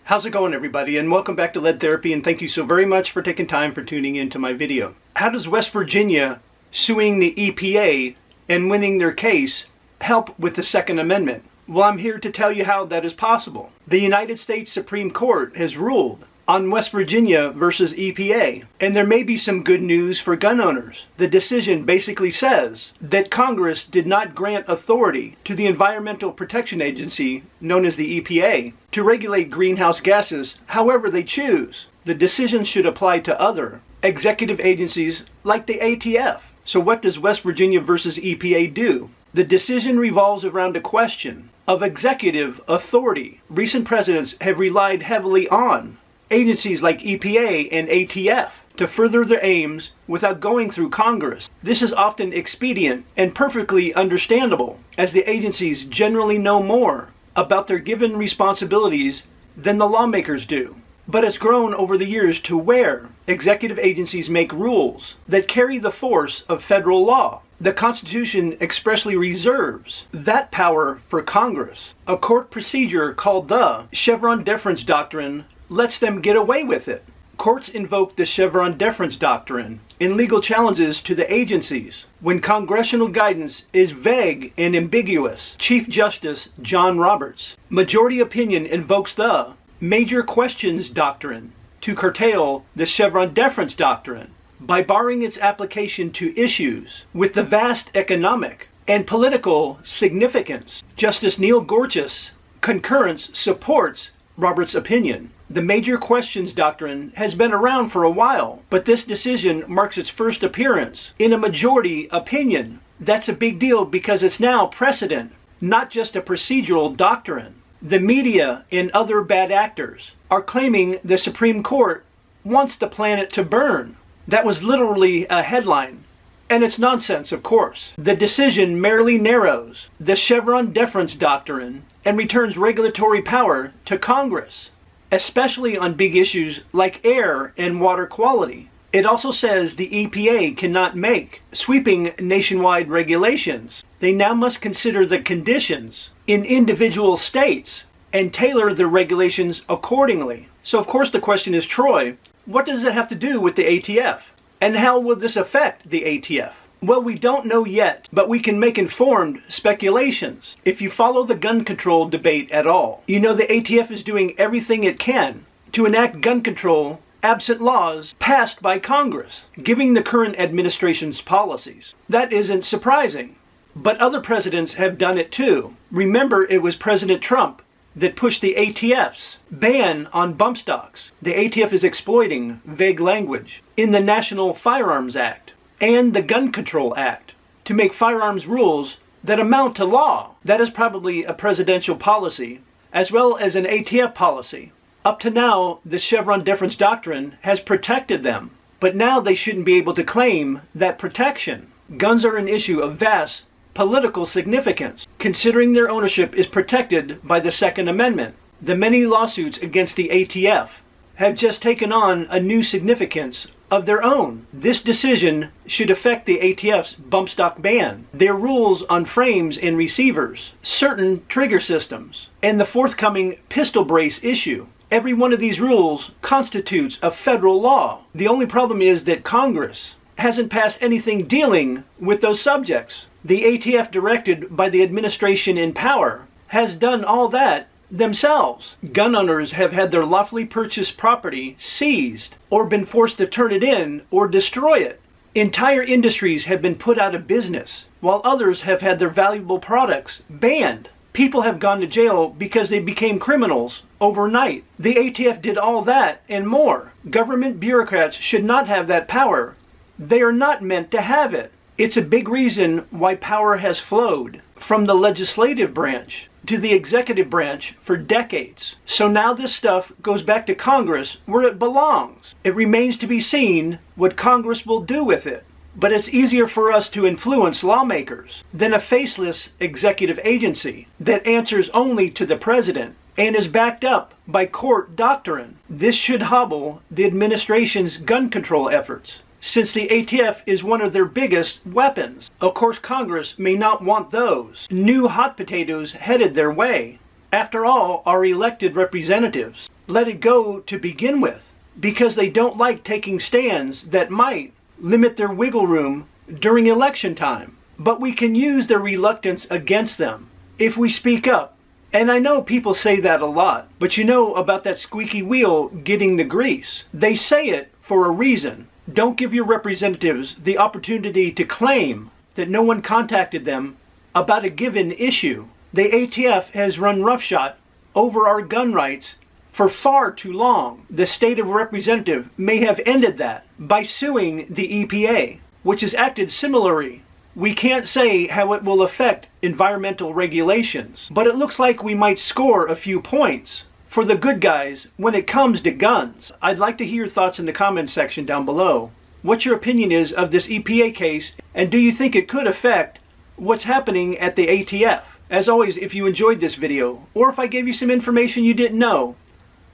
How's it going, everybody, and welcome back to Lead Therapy, and thank you so very much for taking time for tuning into my video. How does West Virginia suing the EPA and winning their case help with the Second Amendment? Well, I'm here to tell you how that is possible. The United States Supreme Court has ruled on West Virginia versus EPA, and there may be some good news for gun owners. The decision basically says that Congress did not grant authority to the Environmental Protection Agency, known as the EPA, to regulate greenhouse gases however they choose. The decision should apply to other executive agencies like the ATF. So what does West Virginia versus EPA do? The decision revolves around a question of executive authority. Recent presidents have relied heavily on agencies like EPA and ATF to further their aims without going through Congress. This is often expedient and perfectly understandable, as the agencies generally know more about their given responsibilities than the lawmakers do. But it's grown over the years to where executive agencies make rules that carry the force of federal law. The Constitution expressly reserves that power for Congress. A court procedure called the Chevron deference doctrine lets them get away with it. Courts invoke the Chevron deference doctrine in legal challenges to the agencies when congressional guidance is vague and ambiguous. Chief Justice John Roberts' majority opinion invokes the major questions doctrine to curtail the Chevron deference doctrine by barring its application to issues with the vast economic and political significance. Justice Neil Gorsuch's concurrence supports Roberts' opinion. The major questions doctrine has been around for a while, but this decision marks its first appearance in a majority opinion. That's a big deal because it's now precedent, not just a procedural doctrine. The media and other bad actors are claiming the Supreme Court wants the planet to burn. That was literally a headline, and it's nonsense, of course. The decision merely narrows the Chevron deference doctrine and returns regulatory power to Congress, especially on big issues like air and water quality. It also says the EPA cannot make sweeping nationwide regulations. They now must consider the conditions in individual states and tailor the regulations accordingly. So of course the question is, Troy, what does it have to do with the ATF? And how will this affect the ATF? Well, we don't know yet, but we can make informed speculations. If you follow the gun control debate at all, you know the ATF is doing everything it can to enact gun control absent laws passed by Congress, giving the current administration's policies. That isn't surprising, but other presidents have done it too. Remember, it was President Trump that pushed the ATF's ban on bump stocks. The ATF is exploiting vague language in the National Firearms Act and the Gun Control Act to make firearms rules that amount to law. That is probably a presidential policy as well as an ATF policy. Up to now, the Chevron deference doctrine has protected them, but now they shouldn't be able to claim that protection. Guns are an issue of vast political significance, considering their ownership is protected by the Second Amendment. The many lawsuits against the ATF have just taken on a new significance of their own. This decision should affect the ATF's bump stock ban, their rules on frames and receivers, certain trigger systems, and the forthcoming pistol brace issue. Every one of these rules constitutes a federal law. The only problem is that Congress hasn't passed anything dealing with those subjects. The ATF, directed by the administration in power, has done all that themselves. Gun owners have had their lawfully purchased property seized or been forced to turn it in or destroy it. Entire industries have been put out of business, while others have had their valuable products banned. People have gone to jail because they became criminals overnight. The ATF did all that and more. Government bureaucrats should not have that power. They are not meant to have it. It's a big reason why power has flowed from the legislative branch to the executive branch for decades. So now this stuff goes back to Congress where it belongs. It remains to be seen what Congress will do with it. But it's easier for us to influence lawmakers than a faceless executive agency that answers only to the president and is backed up by court doctrine. This should hobble the administration's gun control efforts, since the ATF is one of their biggest weapons. Of course, Congress may not want those new hot potatoes headed their way. After all, our elected representatives let it go to begin with, because they don't like taking stands that might limit their wiggle room during election time. But we can use their reluctance against them if we speak up. And I know people say that a lot, but you know about that squeaky wheel getting the grease. They say it for a reason. Don't give your representatives the opportunity to claim that no one contacted them about a given issue. The ATF has run roughshod over our gun rights for far too long. The state of representative may have ended that by suing the EPA, which has acted similarly. We can't say how it will affect environmental regulations, but it looks like we might score a few points for the good guys when it comes to guns. I'd like to hear your thoughts in the comments section down below. What your opinion is of this EPA case, and do you think it could affect what's happening at the ATF? As always, if you enjoyed this video, or if I gave you some information you didn't know,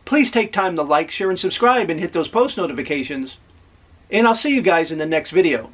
please take time to like, share, and subscribe and hit those post notifications. And I'll see you guys in the next video.